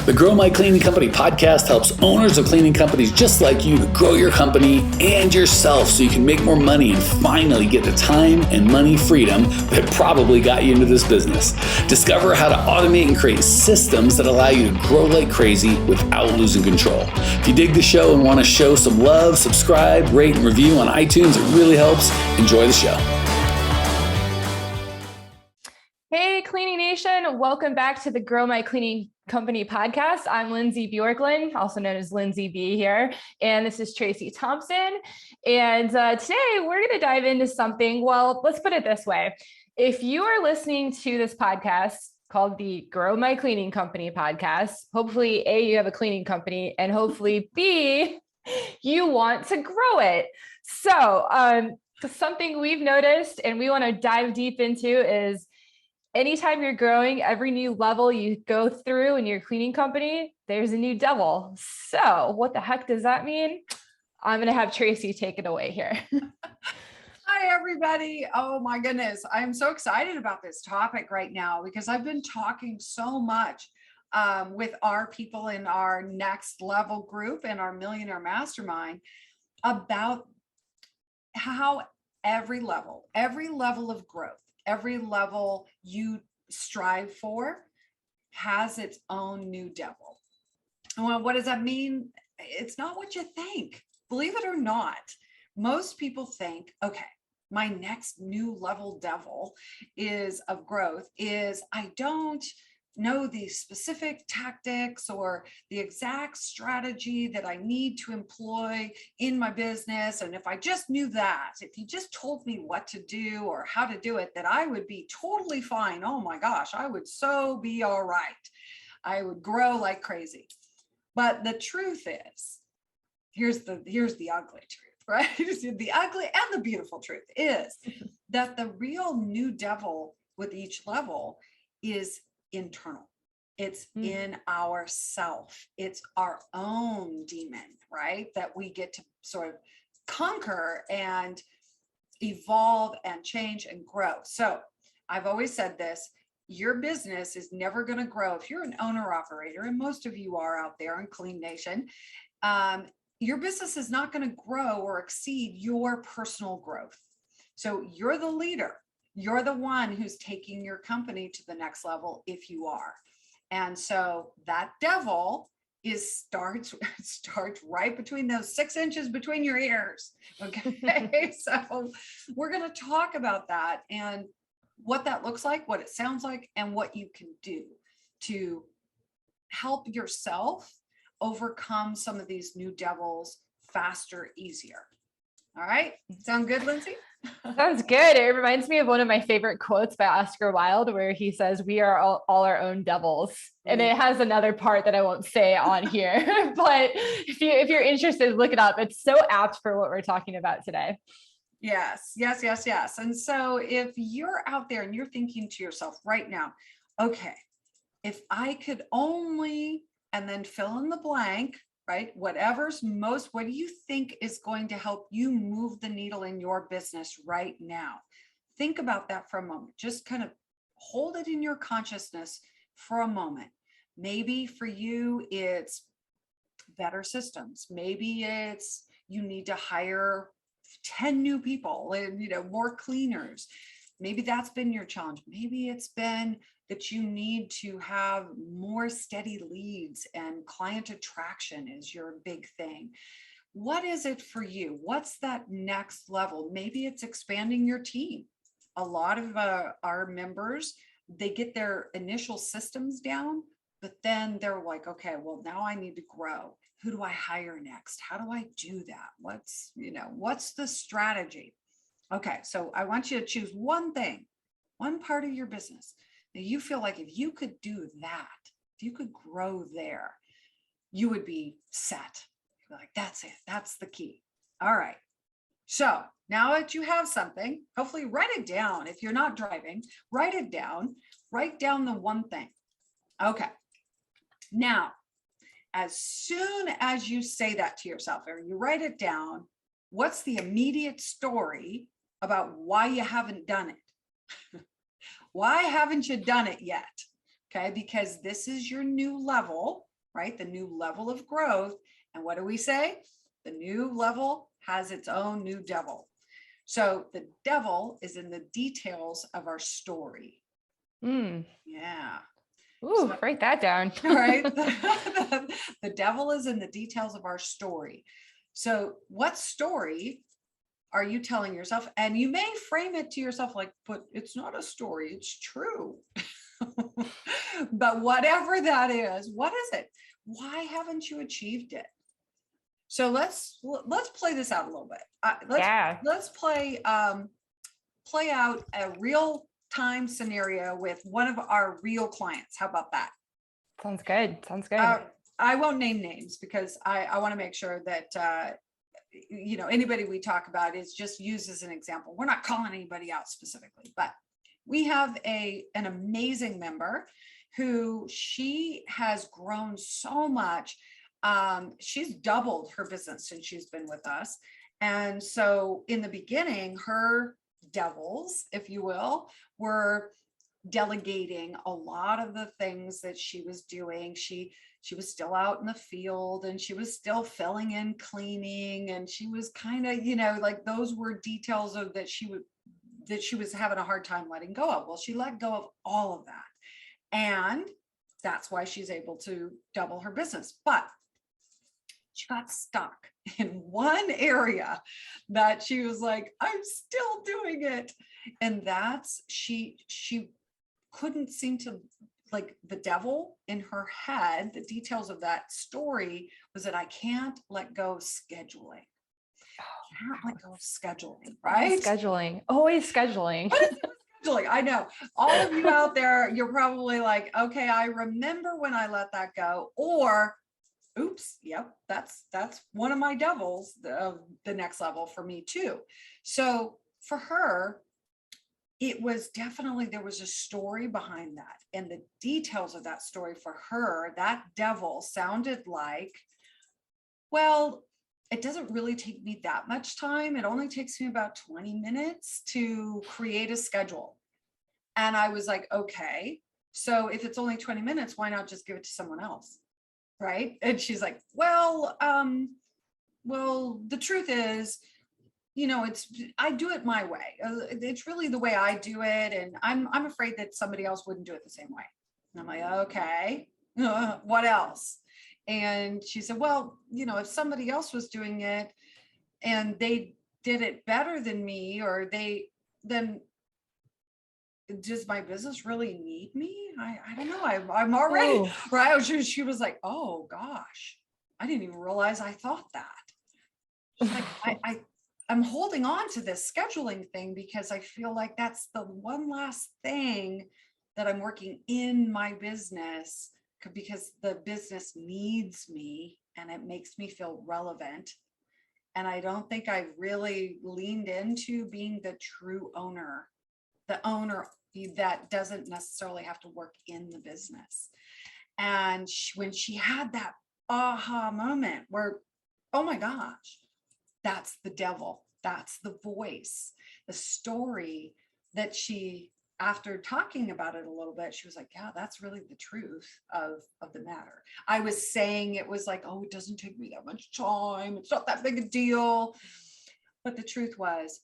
The Grow My Cleaning Company podcast helps owners of cleaning companies just like you to grow your company and yourself so you can make more money and finally get the time and money freedom that probably got you into this business. Discover how to automate and create systems that allow you to grow like crazy without losing control. If you dig the show and want to show some love, subscribe, rate, and review on iTunes. It really helps. Enjoy the show. Hey, Cleaning Nation. Welcome back to the Grow My Cleaning Company podcast. I'm Lindsay Bjorklund, also known as Lindsay B here. And this is Tracey Thompson. And today we're going to dive into something. Well, let's put it this way. If you are listening to this podcast called the Grow My Cleaning Company podcast, hopefully A, you have a cleaning company, and hopefully B, you want to grow it. So something we've noticed and we want to dive deep into is anytime you're growing, every new level you go through in your cleaning company, there's a new devil. So what the heck does that mean? I'm going to have Tracey take it away here. Hi, everybody. Oh, my goodness. I'm so excited about this topic right now because I've been talking so much with our people in our next level group and our Millionaire Mastermind about how every level of growth, every level you strive for has its own new devil. Well, what does that mean? It's not what you think. Believe it or not, most people think, okay, my next new level devil of growth is I don't know the specific tactics or the exact strategy that I need to employ in my business. And if I just knew that, if you just told me what to do or how to do it, that I would be totally fine. Oh my gosh, I would so be all right. I would grow like crazy. But the truth is, here's the ugly truth, right? The ugly and the beautiful truth is that the real new devil with each level is internal. It's in ourself. It's our own demon, right? That we get to sort of conquer and evolve and change and grow. So I've always said this, your business is never going to grow. If you're an owner operator, and most of you are out there in Clean Nation, your business is not going to grow or exceed your personal growth. So you're the leader. You're the one who's taking your company to the next level if you are. And so that devil starts right between those 6 inches between your ears. Okay. So we're going to talk about that and what that looks like, what it sounds like, and what you can do to help yourself overcome some of these new devils faster, easier. All right. Sound good, Lindsay? Sounds good. It reminds me of one of my favorite quotes by Oscar Wilde, where he says, "We are all our own devils." And it has another part that I won't say on here, but if you're interested, look it up. It's so apt for what we're talking about today. Yes. And so if you're out there and you're thinking to yourself right now, okay, if I could only, and then fill in the blank, right? What do you think is going to help you move the needle in your business right now? Think about that for a moment. Just kind of hold it in your consciousness for a moment. Maybe for you, it's better systems. Maybe it's you need to hire 10 new people and, more cleaners. Maybe that's been your challenge. Maybe it's been that you need to have more steady leads and client attraction is your big thing. What is it for you? What's that next level? Maybe it's expanding your team. A lot of our members, they get their initial systems down, but then they're like, okay, well, now I need to grow. Who do I hire next? How do I do that? What's the strategy? Okay, so I want you to choose one thing, one part of your business that you feel like if you could do that, if you could grow there, you would be set. You're like, that's it. That's the key. All right. So now that you have something, hopefully write it down. If you're not driving, write it down. Write down the one thing. Okay. Now, as soon as you say that to yourself or you write it down, what's the immediate story about why you haven't done it? Why haven't you done it yet? Okay, because this is your new level. right? The new level of growth. And what do we say? The new level has its own new devil. So the devil is in the details of our story. Yeah. Ooh, write that down. Right. The devil is in the details of our story. So what story are you telling yourself? And you may frame it to yourself like, but it's not a story, it's true. But whatever that is, what is it? Why haven't you achieved it? So let's play this out a little bit. Let's play out a real time scenario with one of our real clients. How about that? Sounds good. I won't name names because I want to make sure that anybody we talk about is just used as an example. We're not calling anybody out specifically, but we have an amazing member who she has grown so much. She's doubled her business since she's been with us. And so in the beginning, her devils, if you will, were delegating a lot of the things that she was doing. She was still out in the field and she was still filling in cleaning, and she was kind of, like those were details of that she was having a hard time letting go of. Well, she let go of all of that. And that's why she's able to double her business. But she got stuck in one area that she was like, I'm still doing it. And that's, she couldn't seem to, like, the devil in her head, the details of that story was that I can't let go of scheduling. Can't let go of scheduling, right? Scheduling, always scheduling. What is scheduling? I know all of you out there, you're probably like, okay, I remember when I let that go, or oops, yep, that's one of my devils of the next level for me too. So for her, it was definitely, there was a story behind that, and the details of that story for her, that devil sounded like, well, it doesn't really take me that much time. It only takes me about 20 minutes to create a schedule. And I was like, okay, so if it's only 20 minutes, why not just give it to someone else? Right. And she's like, well, the truth is, I do it my way. It's really the way I do it. And I'm afraid that somebody else wouldn't do it the same way. And I'm like, okay, what else? And she said, well, if somebody else was doing it and they did it better than me, or then does my business really need me? I don't know. I'm already, Ooh. right. She was like, oh gosh, I didn't even realize I thought that. She's like, I'm holding on to this scheduling thing because I feel like that's the one last thing that I'm working in my business, because the business needs me and it makes me feel relevant. And I don't think I've really leaned into being the true owner, the owner that doesn't necessarily have to work in the business. And when she had that aha moment where, oh my gosh, that's the devil, that's the voice, the story that she, after talking about it a little bit, she was like, yeah, that's really the truth of the matter. I was saying it was like, oh, it doesn't take me that much time, it's not that big a deal. But the truth was,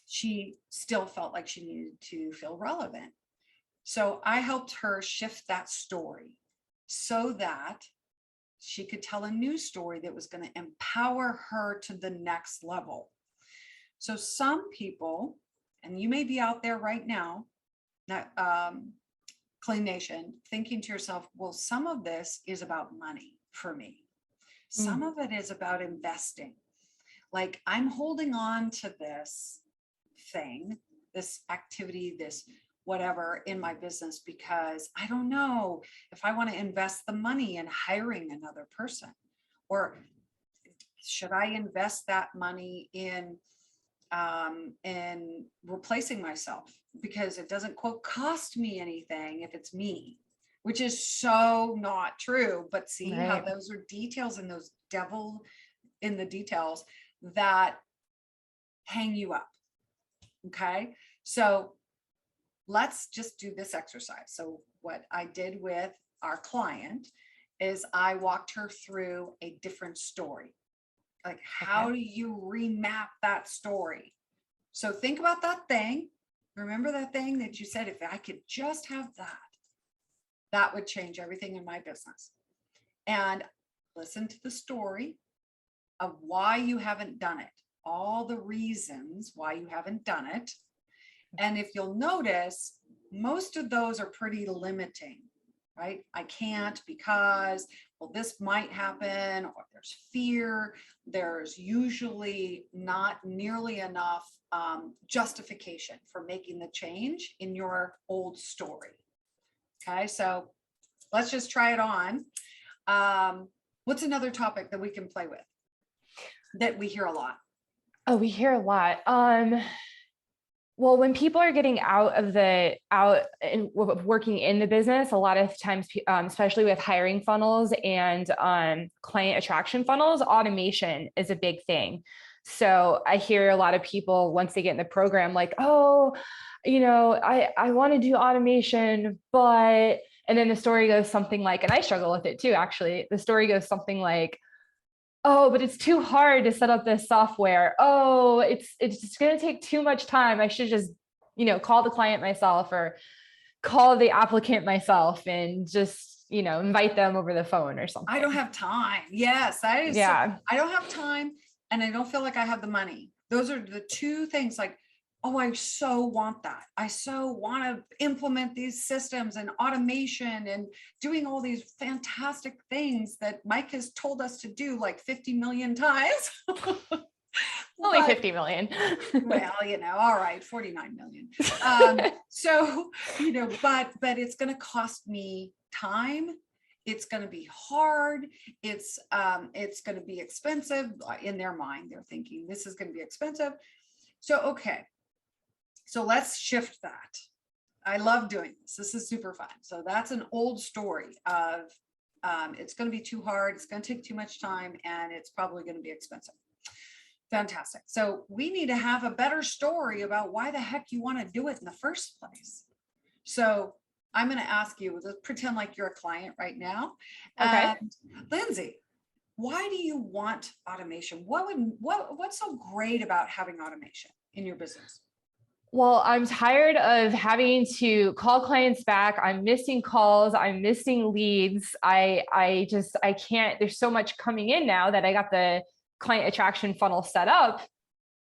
she still felt like she needed to feel relevant. So I helped her shift that story so that she could tell a new story that was going to empower her to the next level. So some people, and you may be out there right now, Clean Nation, thinking to yourself, well, some of this is about money for me. Some of it is about investing. Like, I'm holding on to this thing, this activity, this whatever in my business, because I don't know if I want to invest the money in hiring another person, or should I invest that money in replacing myself, because it doesn't, quote, cost me anything if it's me, which is so not true. But see how those are details, and those devil in the details that hang you up. Okay, so let's just do this exercise. So what I did with our client is I walked her through a different story. Like, how do you remap that story? So think about that thing. Remember that thing that you said, if I could just have that, that would change everything in my business. And listen to the story of why you haven't done it, all the reasons why you haven't done it. And if you'll notice, most of those are pretty limiting, right? I can't because, well, this might happen, or there's fear. There's usually not nearly enough justification for making the change in your old story. Okay, so let's just try it on. What's another topic that we can play with that we hear a lot? Oh, we hear a lot. Well, when people are getting out and working in the business, a lot of times, especially with hiring funnels and client attraction funnels, automation is a big thing. So I hear a lot of people, once they get in the program, like, oh, I want to do automation, but, and then the story goes something like, and I struggle with it too, actually. The story goes something like, oh, but it's too hard to set up this software. Oh, it's just going to take too much time. I should just, call the client myself or call the applicant myself and just, invite them over the phone or something. I don't have time. Yes, that is. Yeah. I don't have time, and I don't feel like I have the money. Those are the two things. Like, oh, I so want that. I so want to implement these systems and automation and doing all these fantastic things that Mike has told us to do like 50 million times. Only 50 million. Well, all right, 49 million. So, but it's going to cost me time. It's going to be hard. It's going to be expensive. In their mind, they're thinking this is going to be expensive. So, okay. So let's shift that. I love doing this. This is super fun. So that's an old story of it's going to be too hard. It's going to take too much time, and it's probably going to be expensive. Fantastic. So we need to have a better story about why the heck you want to do it in the first place. So I'm going to ask you, let's pretend like you're a client right now. Okay. And Lindsay, why do you want automation? What's so great about having automation in your business? Well, I'm tired of having to call clients back. I'm missing calls. I'm missing leads. I can't, there's so much coming in now that I got the client attraction funnel set up.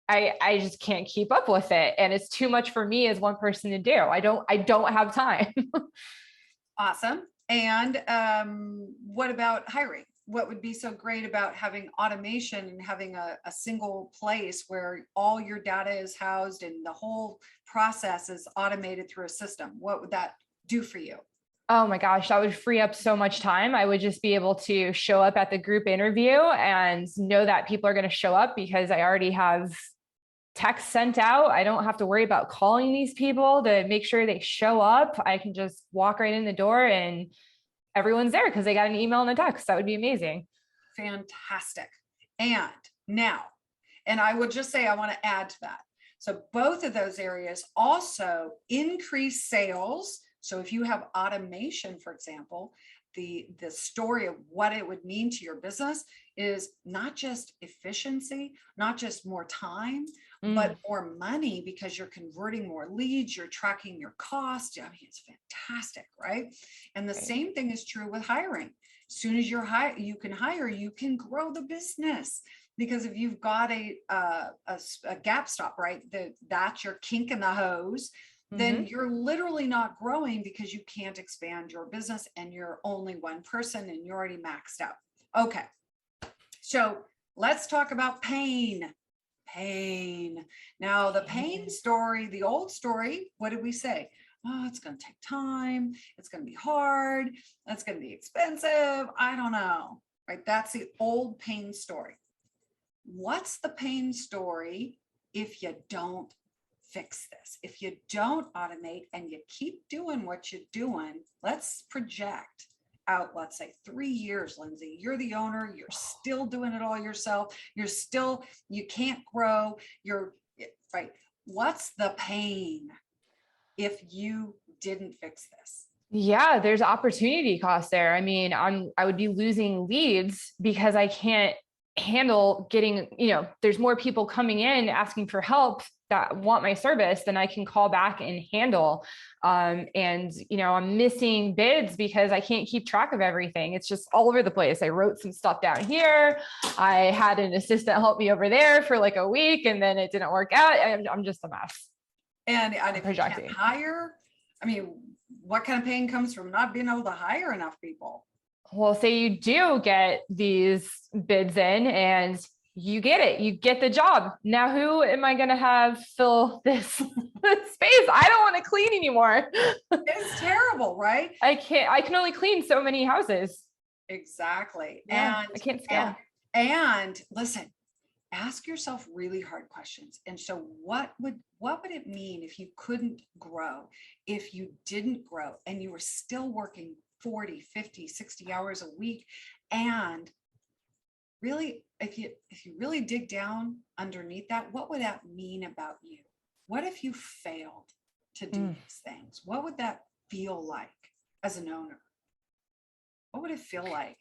I just can't keep up with it. And it's too much for me as one person to do. I don't have time. Awesome. And what about hiring? What would be so great about having automation and having a single place where all your data is housed and the whole process is automated through a system? What would that do for you? Oh my gosh, that would free up so much time. I would just be able to show up at the group interview and know that people are going to show up because I already have text sent out. I don't have to worry about calling these people to make sure they show up. I can just walk right in the door and everyone's there because they got an email and a text. That would be amazing. Fantastic. And now, and I would just say, I want to add to that. So both of those areas also increase sales. So if you have automation, for example, the story of what it would mean to your business is not just efficiency, not just more time, but more money because you're converting more leads, you're tracking your cost. I mean, it's fantastic, right? And the same thing is true with hiring. As soon as you can hire, you can grow the business. Because if you've got a gap stop, right, that's your kink in the hose, then you're literally not growing because you can't expand your business and you're only one person and you're already maxed out. Okay, so let's talk about pain. Now, the pain story, the old story, what did we say? Oh, it's going to take time. It's going to be hard. That's going to be expensive. I don't know, right? That's the old pain story. What's the pain story if you don't fix this? If you don't automate and you keep doing what you're doing, let's project out, let's say 3 years, Lindsay, you're the owner, you're still doing it all yourself. You can't grow. You're right. What's the pain if you didn't fix this? Yeah, there's opportunity cost there. I mean, I would be losing leads because I can't handle getting, there's more people coming in asking for help that want my service than I can call back and handle. And I'm missing bids because I can't keep track of everything. It's just all over the place. I wrote some stuff down here. I had an assistant help me over there for like a week, and then it didn't work out. I'm just a mess. And if you can't hire, I mean, what kind of pain comes from not being able to hire enough people? Well, say you do get these bids in and you get it, you get the job. Now, who am I going to have fill this space? I don't want to clean anymore. It's terrible, right? I can only clean so many houses. Exactly. Yeah, and I can't scale. And listen, ask yourself really hard questions. And so what would it mean if you couldn't grow, if you didn't grow and you were still working 40, 50, 60 hours a week? And really, if you really dig down underneath that, what would that mean about you? What if you failed to do these things? What would that feel like as an owner? What would it feel like?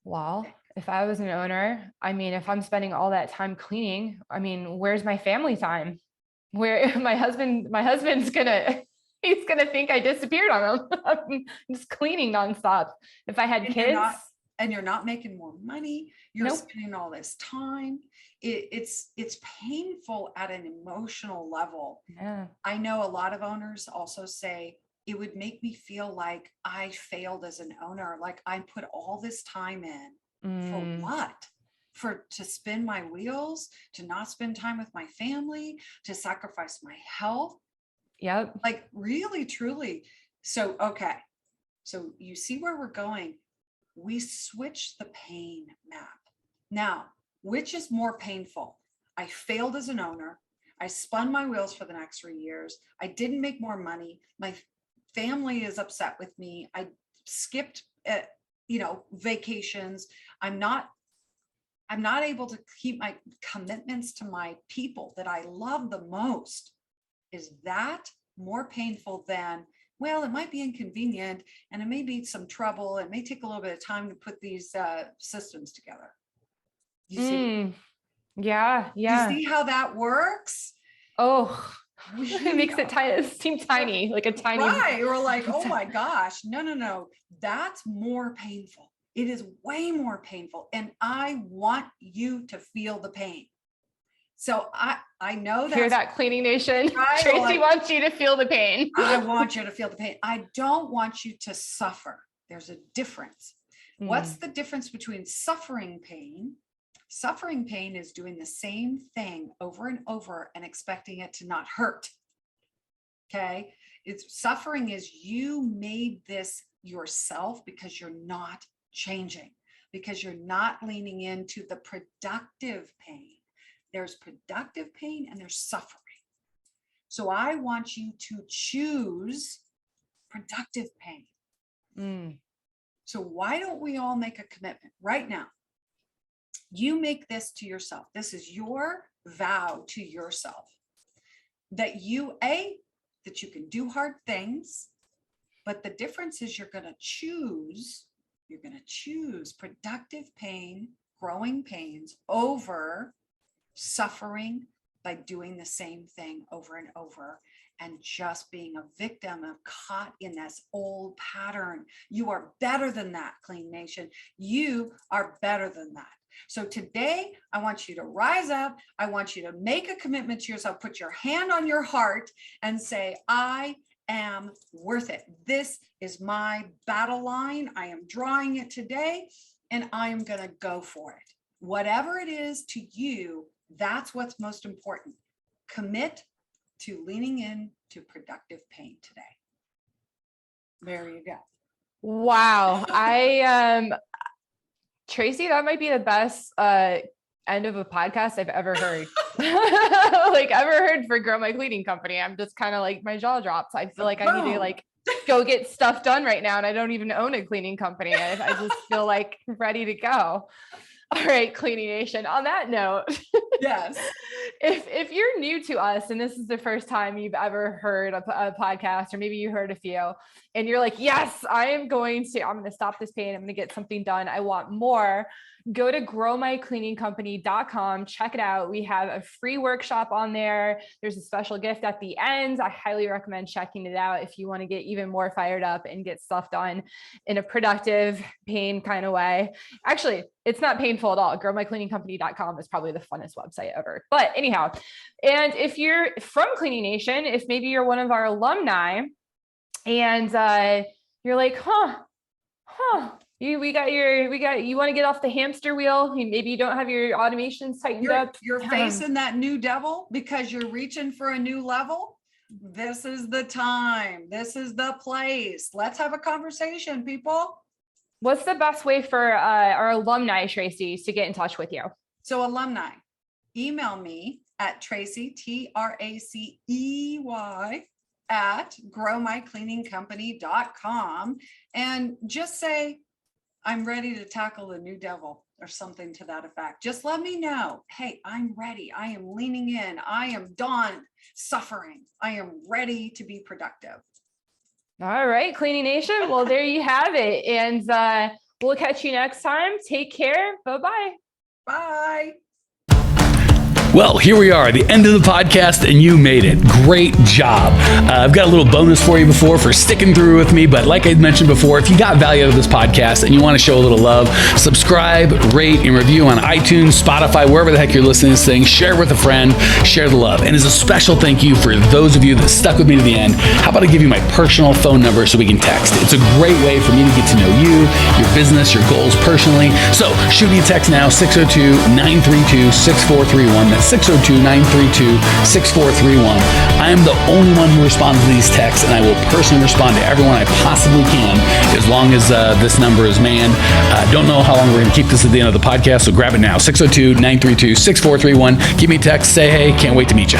Well, if I was an owner, I mean, if I'm spending all that time cleaning, I mean, where's my family time? Where my husband's he's gonna think I disappeared on him. I'm just cleaning nonstop. If I had kids. You're not making more money, you're spending all this time. It's painful at an emotional level. Yeah. I know a lot of owners also say, it would make me feel like I failed as an owner. Like I put all this time in for what? To spin my wheels, to not spend time with my family, to sacrifice my health. Yep. Like really, truly. So, okay. So you see where we're going. We switch the pain map. Now, which is more painful? I failed as an owner. I spun my wheels for the next 3 years. I didn't make more money. My family is upset with me. I skipped, vacations. I'm not able to keep my commitments to my people that I love the most. Is that more painful than, well, it might be inconvenient and it may be some trouble. It may take a little bit of time to put these systems together. You see? Yeah. You see how that works? Oh, it makes it seem tiny, like a tiny. Right. We're like, oh my gosh, no. That's more painful. It is way more painful. And I want you to feel the pain. So I know that. Hear that, Cleaning Nation? Right? Tracy wants you to feel the pain. I want you to feel the pain. I don't want you to suffer. There's a difference. What's the difference between suffering pain? Suffering pain is doing the same thing over and over and expecting it to not hurt. Okay. Suffering is you made this yourself because you're not changing, because you're not leaning into the productive pain. There's productive pain and there's suffering. So I want you to choose productive pain. So why don't we all make a commitment right now? You make this to yourself. This is your vow to yourself that you can do hard things, but the difference is you're going to choose productive pain, growing pains over suffering by doing the same thing over and over and just being a victim of caught in this old pattern. You are better than that, Clean Nation. You are better than that. So today, I want you to rise up. I want you to make a commitment to yourself. Put your hand on your heart and say, I am worth it. This is my battle line. I am drawing it today, and I am going to go for it. Whatever it is to you, that's what's most important. Commit to leaning into productive pain today. There you go. Wow. Tracy, that might be the best end of a podcast I've ever heard. Like ever heard for Grow My Cleaning Company. I'm just kind of like, my jaw drops. I feel like I need to like go get stuff done right now. And I don't even own a cleaning company. I just feel like ready to go. All right, Cleaning Nation. On that note, yes, if you're new to us and this is the first time you've ever heard a podcast, or maybe you heard a few, and you're like, yes, I'm going to stop this pain. I'm going to get something done. I want more. Go to growmycleaningcompany.com. Check it out. We have a free workshop on there. There's a special gift at the end. I highly recommend checking it out if you want to get even more fired up and get stuff done in a productive, pain kind of way. Actually, it's not painful at all. Growmycleaningcompany.com is probably the funnest website ever. But anyhow, and if you're from Cleaning Nation, if maybe you're one of our alumni and you're like, you want to get off the hamster wheel. Maybe you don't have your automations tightened up. You're facing that new devil because you're reaching for a new level. This is the time. This is the place. Let's have a conversation, people. What's the best way for our alumni, Tracey, to get in touch with you? So alumni, email me at Tracey, Tracey at growmycleaningcompany.com and just say, I'm ready to tackle the new devil or something to that effect. Just let me know. Hey, I'm ready. I am leaning in. I am done suffering. I am ready to be productive. All right, Cleaning Nation. Well, there you have it. And we'll catch you next time. Take care. Bye-bye. Bye. Well, here we are, the end of the podcast, and you made it. Great job. I've got a little bonus for you for sticking through with me, but like I mentioned before, if you got value out of this podcast and you want to show a little love, subscribe, rate, and review on iTunes, Spotify, wherever the heck you're listening to this thing. Share with a friend, share the love. And as a special thank you for those of you that stuck with me to the end, how about I give you my personal phone number so we can text? It's a great way for me to get to know you, your business, your goals personally. So shoot me a text now, 602-932-6431. That's 602-932-6431. I am the only one who responds to these texts, and I will personally respond to everyone I possibly can as long as this number is manned. Don't know how long we're going to keep this at the end of the podcast, so grab it now, 602-932-6431. Give me a text, say hey, can't wait to meet you.